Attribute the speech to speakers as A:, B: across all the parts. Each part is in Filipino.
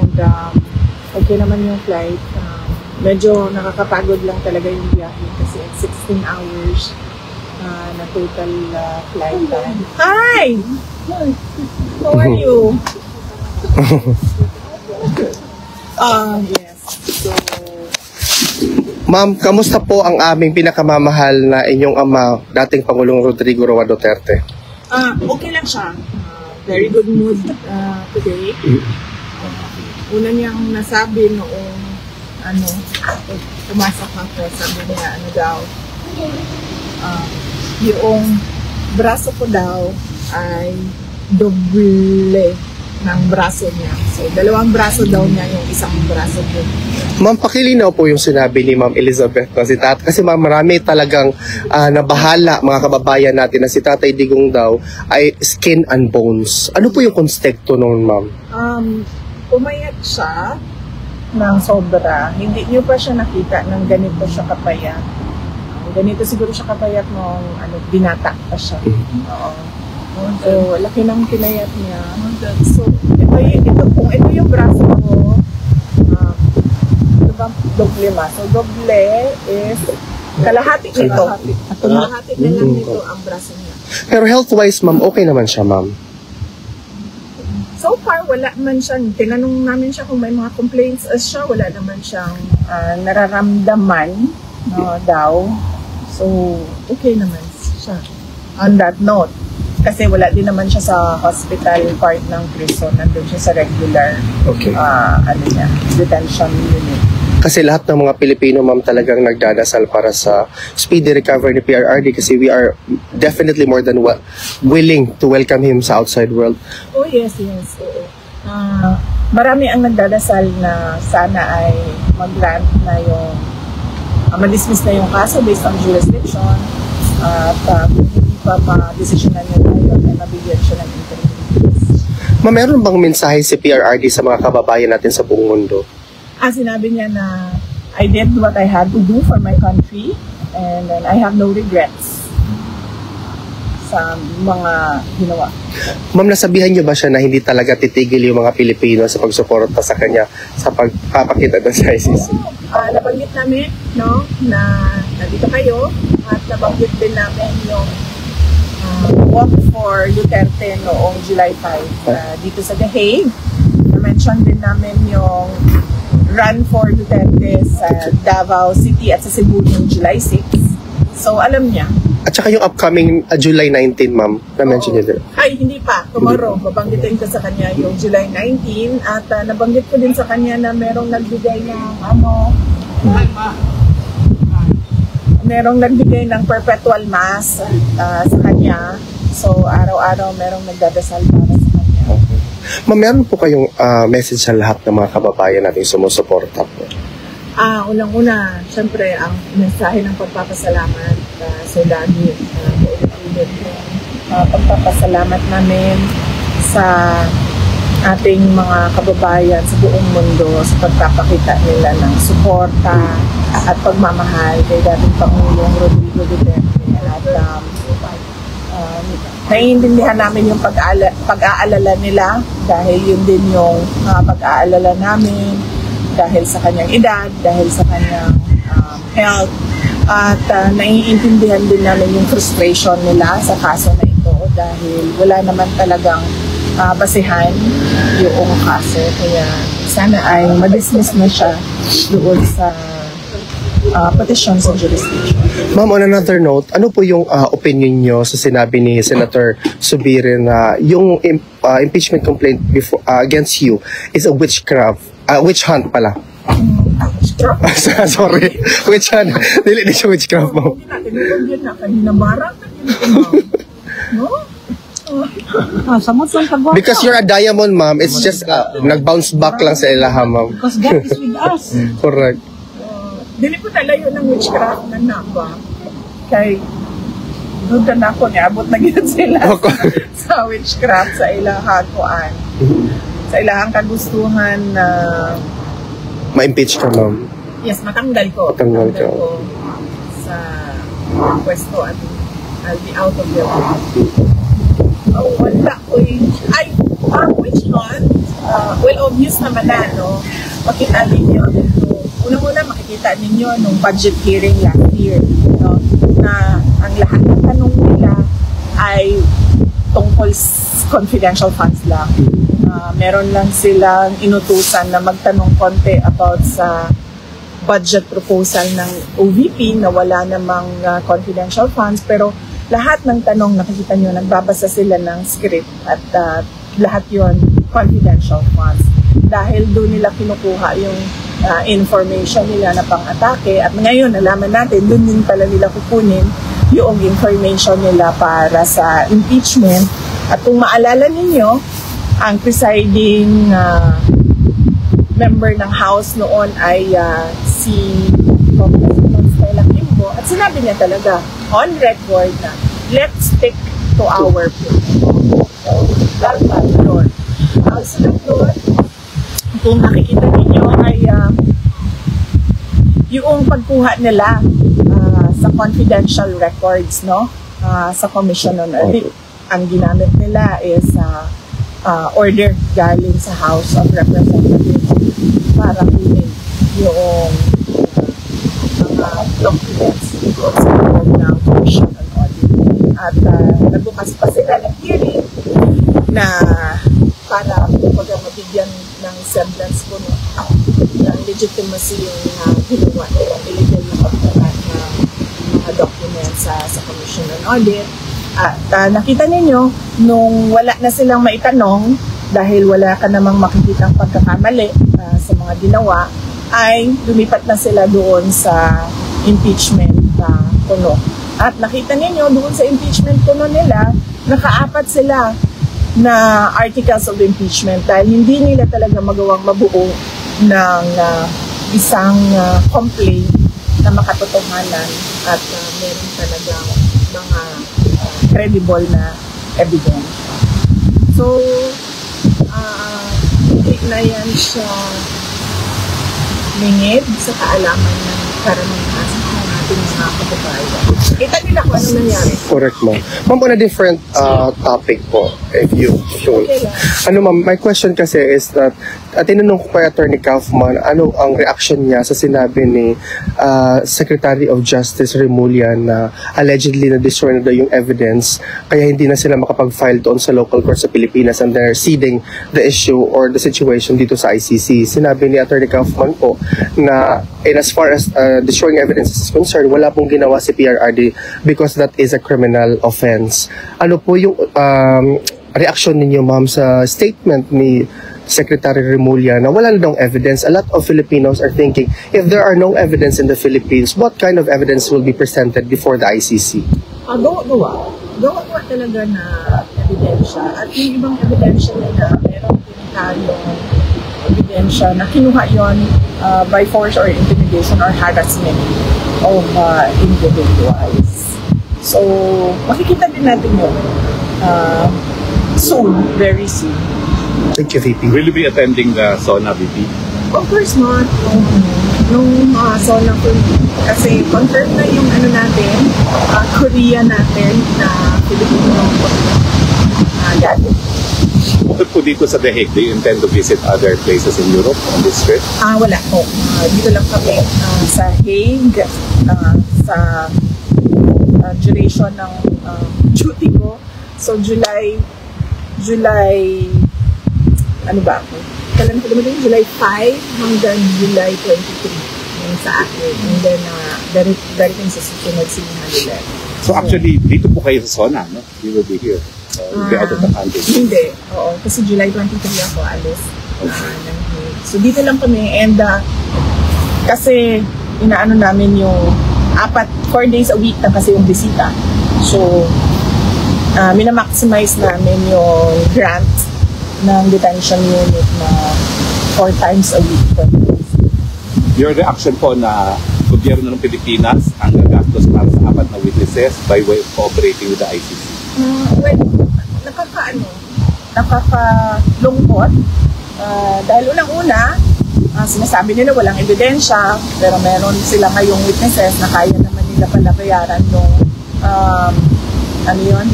A: And okay naman yung flight. Medyo nakakapagod lang talaga yung biyahe kasi 16 hours na total flight time. Hi! How are you? Yes. So,
B: Ma'am, kamusta po ang aming pinakamamahal na inyong ama, dating Pangulong Rodrigo Roa Duterte?
A: okay lang siya. Very good mood today. Una niyang nasabi noong pumasok ako, sabi niya daw, yung braso ko daw ay doble ng braso niya. So, dalawang braso daw niya yung isang braso ko.
B: Ma'am, pakilinaw po yung sinabi ni Ma'am Elizabeth na si Tatay. Kasi ma'am, marami talagang nabahala mga kababayan natin na si Tatay Digong daw ay skin and bones. Ano po yung konsepto noon, ma'am?
A: Pumayat siya ng sobra. Hindi niyo pa siya nakita ng ganito siya kapayat. Ganito siguro siya kapayat nung binata pa siya. Oo. So, laki ng pinayat niya. So, ito yung braso ko. Doble ma. So, doble is kalahati nito. Kalahati na lang nito ang braso niya.
B: Pero health-wise, ma'am, okay naman siya, ma'am?
A: So far, wala naman siyang, tinanong namin siya kung may mga complaints siya, wala naman siyang nararamdaman daw. So, okay naman siya. On that note, kasi wala din naman siya sa hospital part ng prison, nandun siya sa regular detention unit.
B: Kasi lahat ng mga Pilipino, ma'am, talagang nagdadasal para sa speedy recovery ni PRRD kasi we are definitely more than willing to welcome him sa outside world.
A: Oh, yes. Marami ang nagdadasal na sana ay mag-grant na yung ma-dismiss na yung kaso based on jurisdiction at hindi pa ma-desisyonan niya tayo na nabigyan siya ng interim release.
B: Ma'am, meron bang mensahe si PRRD sa mga kababayan natin sa buong mundo?
A: Sinabi niya na I did what I had to do for my country and then I have no regrets sa mga ginawa.
B: Ma'am, nasabihan niyo ba siya na hindi talaga titigil yung mga Pilipino sa pagsuporta sa kanya sa pagpapakita ng ICC?
A: Nabanggit namin na nandito kayo at nabanggit din namin yung walk for Duterte noong July 5 dito sa The Hague. Na-mention din namin yung run for Duterte sa Davao City at sa Cebu noong July 6. So, alam niya.
B: At saka yung upcoming July 19, ma'am, na-mention niyo din.
A: Ay, hindi pa. Tomorrow, babanggitin ko sa kanya yung July 19 at nabanggit ko din sa kanya na merong nagbigay ng merong nagbigay ng perpetual mass sa kanya. So, araw-araw merong nagdadasal para sa kanya.
B: Okay. Ma'am, meron po kayong message sa lahat ng mga kababayan natin sumusuporta po?
A: Unang-una, syempre, ang mensahe ng pagpapasalamat sa lagi. Ulit-ulit yung pagpapasalamat namin sa ating mga kababayan sa buong mundo sa pagpapakita nila ng suporta at pagmamahal kay dating Pangulong Rodrigo Duterte. At naiintindihan namin yung pag-aalala nila dahil yun din yung pag-aalala namin dahil sa kanyang edad, dahil sa kanyang health, at naiintindihan din namin yung frustration nila sa kaso na ito dahil wala naman talagang basihan yung kaso. Kaya sana ay ma-dismiss na siya doon sa petition sa jurisdiction.
B: Ma'am, on another note, ano po yung opinion nyo sa sinabi ni Senator Subirin na yung impeachment complaint against you is a witch hunt pala? Sorry, witch hunt. Dili siya witchcraft, ma'am. Because you're a diamond, ma'am, it's just nag-bounce back lang sa ilaha, ma'am.
A: Because God is with us.
B: Correct.
A: Dili po talayo ng witchcraft na naba. Kay doon na ako niya, abot na gina sila sa witchcraft, sa ilahang kuan. Sa ilahang kagustuhan na
B: ma-impeach ka, ma'am.
A: Yes, matanggal ko.
B: Matanggal ka.
A: Ko sa pwesto at I'll be out of your life. Oh, wala ko ay, witch hunt? Well, obvious naman na, no? Makita ninyo, una-una makikita ninyo nung budget hearing last year, no? Na ang lahat ng tanong nila ay tungkol confidential funds lang. Meron lang silang inutusan na magtanong konti about sa budget proposal ng OVP na wala namang confidential funds, pero lahat ng tanong nakikita nyo, nagbabasa sila ng script at lahat yon confidential funds. Dahil doon nila kinukuha yung information nila na pang-atake at ngayon nalaman natin, doon din pala nila kukunin yung information nila para sa impeachment. At kung maalala ninyo, ang presiding member ng House noon ay si Congresswoman Stella Kimbo at sinabi niya talaga on record na let's stick to our plan. Sunod doon, kung makikita ninyo ay yung pagkuha nila sa confidential records, no, sa Commission on Audit. Ang ginamit nila is order galing sa House of Representatives para kunin yung mga documents doon sa loob ng Commission on Audit. At nagbukas pa sila ng hearing na para mabigyan ng semblance ko ng legitimacy yung ginawa ng illegal na pagkakat ng mga documents sa Commission on Audit. At nakita ninyo, nung wala na silang maitanong, dahil wala ka namang makikitang pagkakamali sa mga ginawa, ay lumipat na sila doon sa impeachment kuno. At nakita ninyo, doon sa impeachment kuno nila, nakaapat sila na articles of impeachment dahil hindi nila talaga magawang mabuo ng isang complaint na makatotohanan at meron talagang mga credible na evidence. So, hindi na yan siya lingid sa kaalaman ng karamihan ng ating mga kababayan. Kita nila kung ano nangyari.
B: Correct, ma'am. Ma'am, on a different topic po, if you will.
A: Okay lang.
B: Ano, ma'am, my question kasi is that, tinanong ko kay Attorney Kaufman, ano ang reaction niya sa sinabi ni Secretary of Justice Remulla na allegedly na-destroy na daw yung evidence, kaya hindi na sila makapag-file doon sa local court sa Pilipinas and they're ceding the issue or the situation dito sa ICC. Sinabi ni Attorney Kaufman po na as far as destroying evidence is concerned, wala pong ginawa si PRRD because that is a criminal offense. Ano po yung reaction ninyo, ma'am, sa statement ni Secretary Remulla na wala na daw evidence? A lot of Filipinos are thinking, if there are no evidence in the Philippines, what kind of evidence will be presented before the ICC?
A: Gawa talaga na ebidensya. At yung ibang ebidensya nila, meron din tayong ebidensya na kinuha yon by force or intimidation or harassment of individuals. So, makikita din natin yun soon, very soon.
B: Thank you, VP.
C: Will you be attending the SONA, VP?
A: Of course not. Nung SONA ko, kasi confirm na yung ano natin, Korea natin na Filipino dati.
C: Bukod po dito sa The Hague, do you intend to visit other places in Europe on this trip?
A: Wala po. Dito lang kami sa Hague, sa duration ng duty ko. So, July, ano ba ako? Kailan ko naman July 5 hanggang July 23 yung sa akin. And then, darating sa susunod si Manila.
C: So actually, dito po kayo sa SONA, no? You will be here. You'll be out of the country.
A: Hindi. Oo. Kasi July 23 ako alis. So dito lang kami. And kasi inaano namin yung 4 days a week na kasi yung bisita. So, minamaximize namin yung grant ng detention unit na 4 times a week.
C: Your reaction po na gobyerno ng Pilipinas ang gagastos para sa 4 na witnesses by way of cooperating with the ICC?
A: Well, nakakalungkot. Dahil unang-una, sinasabi nila walang ebidensya, pero meron sila ngayong witnesses na kaya naman nila pala bayaran yung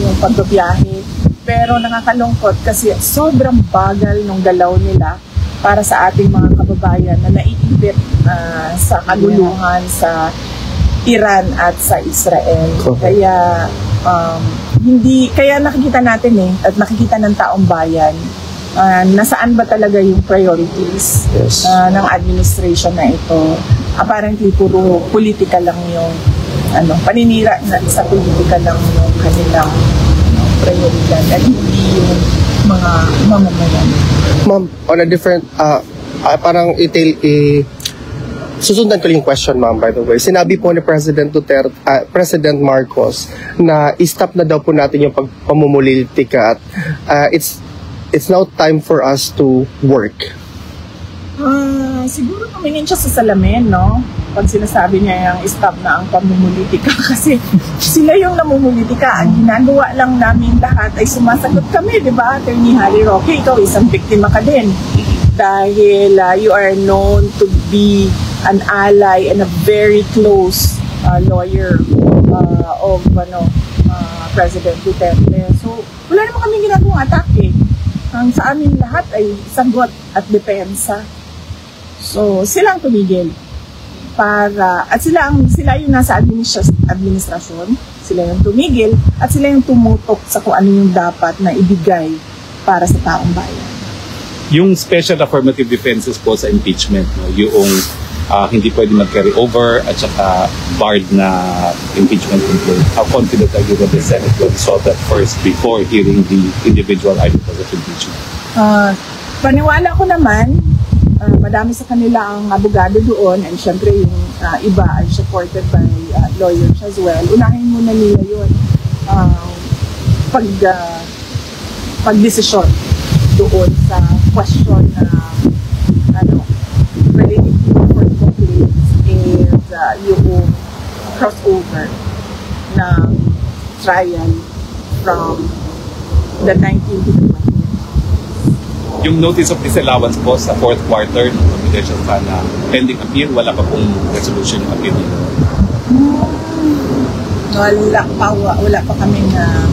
A: yung pagbabiyahe. pero nakakalungkot kasi sobrang bagal ng galaw nila para sa ating mga kababayan na naiipit sa kaguluhan sa Iran at sa Israel.
B: Okay.
A: Kaya nakikita natin at nakikita ng taong bayan nasaan ba talaga yung priorities
B: Yes.
A: ng administration na ito. Apparently puro politika lang yung paninira sa politika lang yung kanilang prioridad at hindi yung mga mamamayan.
B: Ma'am, on a different, parang susundan ko yung question, ma'am, by the way. Sinabi po ni President President Marcos na i-stop na daw po natin yung pagpamumulitika at it's now time for us to work.
A: Siguro tumingin siya sa salamin, no? Pag sinasabi niya yung stop na ang pamumulitika kasi sila yung namumulitika. Ang ginagawa lang namin lahat ay sumasagot kami, di ba? Attorney Harry Roque, ikaw isang biktima ka din. Dahil you are known to be an ally and a very close lawyer of President Duterte. So, wala naman kami ginagawang atake. Ang sa amin lahat ay sagot at depensa. So, silang tumigil at sila yung nasa administrasyon, sila yung tumigil at sila yung tumutok sa kung ano yung dapat na ibigay para sa taong bayan.
C: Yung special affirmative defenses po sa impeachment, no, yung hindi pwede mag-carry over at saka barred na impeachment complaint. How confident are you that the Senate will solve that first before hearing the individual articles of impeachment?
A: Paniwala ko naman, madami sa kanila ang abogado doon and syempre yung iba ay supported by lawyers as well. Unahin muna nila yun pag-desisyon doon sa question na related to court complaints is yung crossover ng trial from the 19th to the 20th.
C: Yung notice of disallowance po sa fourth quarter ng confidential fund na pending appeal, wala pa pong resolution ng appeal.
A: Wala pa kami na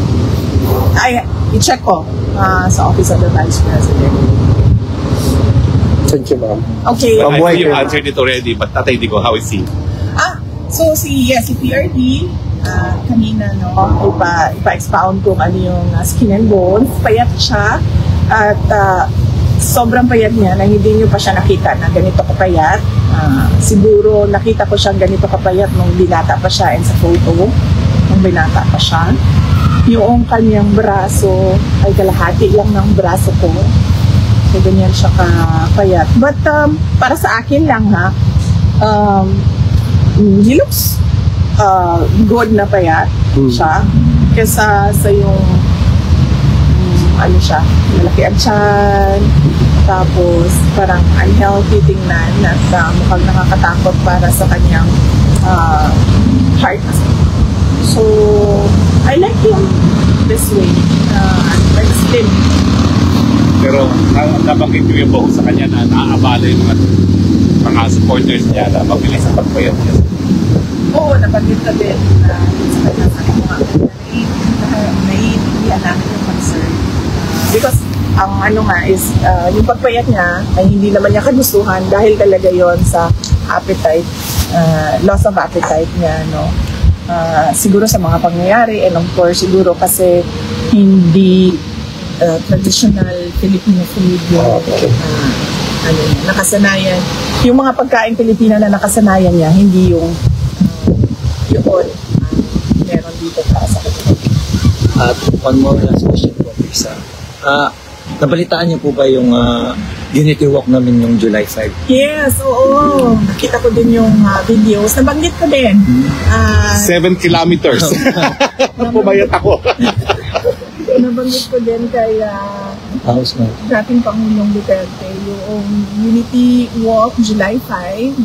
A: i-check ko sa Office of the Vice President.
B: Thank you, ma'am.
A: Okay.
C: I know you answered it already, but Tatay Digo, how is he?
A: So si PRD, kanina ipa-expound kung ano yung skin and bones. Payat siya at sobrang payat niya na hindi niyo pa siya nakita na ganito kapayat. Siguro nakita ko siyang ganito kapayat nung binata pa siya and sa photo nung binata pa siya. Yung kanyang braso ay kalahati lang ng braso ko. So ganyan siya kapayat. But para sa akin lang he looks good na payat siya kesa sa yung siya, malaki ang tiyan, tapos parang unhealthy tingnan at mukhang nakakatakot para sa kanyang heart. So, I like him this way, like slim.
C: Pero nabanggit ko yung baho sa kanya na naaabala yung mga supporters niya na mabilis ang pagpayat niya.
A: Oo, nabanggit ka din na sa kanya sa mga naiintindihan namin yung concern. Because ang is yung pagpayat niya ay hindi naman niya kagustuhan dahil talaga yon sa appetite, loss of appetite niya, no. Siguro sa mga pangyayari and of course siguro kasi hindi traditional Filipino food yung nakasanayan. Yung mga pagkain Pilipino na nakasanayan niya, hindi yung meron dito para sa kanila.
D: At one more last question po, Lisa. Nabalitaan niyo po ba yung unity walk namin yung July 5?
A: Yes, oo. Nakita ko din yung videos. Nabanggit ko din.
C: 7 kilometers. Pumayat ako.
A: Nabanggit ko din kay dating Pangulong Duterte yung Unity Walk July 5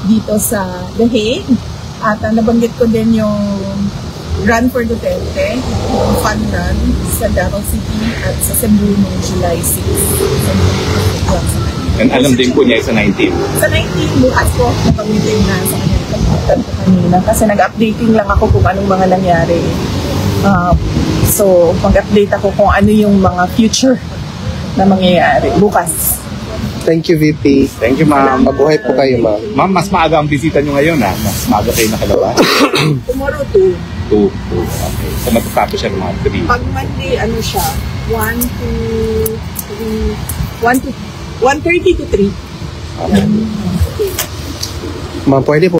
A: dito sa The Hague. At nabanggit ko din yung Run for Duterte, yung fun run sa Davao City at sa Cebu noong July 6.
C: And alam din po niya sa 19.
A: Sa 19, bukas po, napag-meeting na sa kanya. Nagpuntan ko kanina kasi nag-updating lang ako kung anong mga nangyari So, mag-update ako kung ano yung mga future na mangyayari bukas.
B: Thank you, VP.
C: Thank you, ma'am.
B: Mabuhay po kayo, ma'am.
C: Ma'am, mas maaga ang bisita nyo ngayon, ha? Mas maaga kayo nakalabas.
A: Tomorrow 2.
C: 2. Okay. So, matatapos siya ng mga 3.
A: Pag Monday, ano siya? 1 to 3. 1:30 to 3.
C: Okay.
B: Ma'am, pwede po